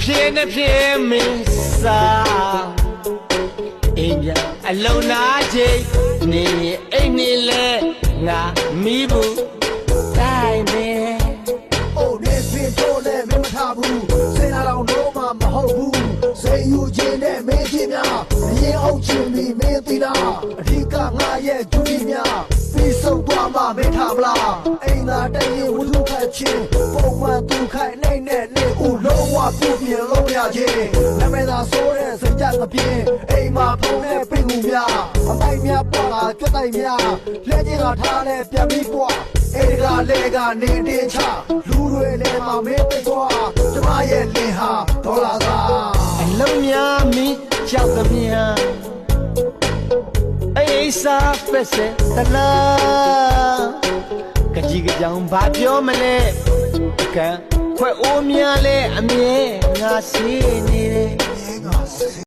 ဖြစ်နေဖြစ်မင်းစားအိမ်ပြန်အလုံးနာချိန်နေအိမ်နေလဲငါမိဘူးတိုင်းနေအိုးနေစင်တော့လဲမင်းမထားဘူးစင်လာတော့တော့မှမဟုတ်ဘူးစိတ်ယူခြင်းနဲ့မင်းချင်းများအရင်အုပ်ချင်းပြီးမင်းသိလားအဓိကငါရဲ့ဒုတိယပြီးဆုံးသွားမှမင်းထားမလားအိမ်သာတည်းရင်ဝတ္ထုခတ်ချင်းပုံမှန်သူခိုင်နိုင်နဲ့နေဦးလုံးဝပြုပြင်လို့ရခြင်းနာမည်သာဆိုတဲ့စိတ်ကြမပြင်းအိမ်မှာဖုံးနဲ့ပြင်းမှုများအမိုက်များပေါ်လာကြွတိုက်များလက်ချင်းကထားလဲပြန်ပြီးပွားအေးကလေကနေတင်းချလူတွေလည်းမမေးပေးသွားကျမရဲ့လင်ဟာဒေါ်လာသာအလုံးများမိကြောက်သမျှအေးစားဖက်စတလားကကြီးကကြောင်ဘာပြောမလဲကံခွဲအိုးများလဲအမြဲငါစီးနေ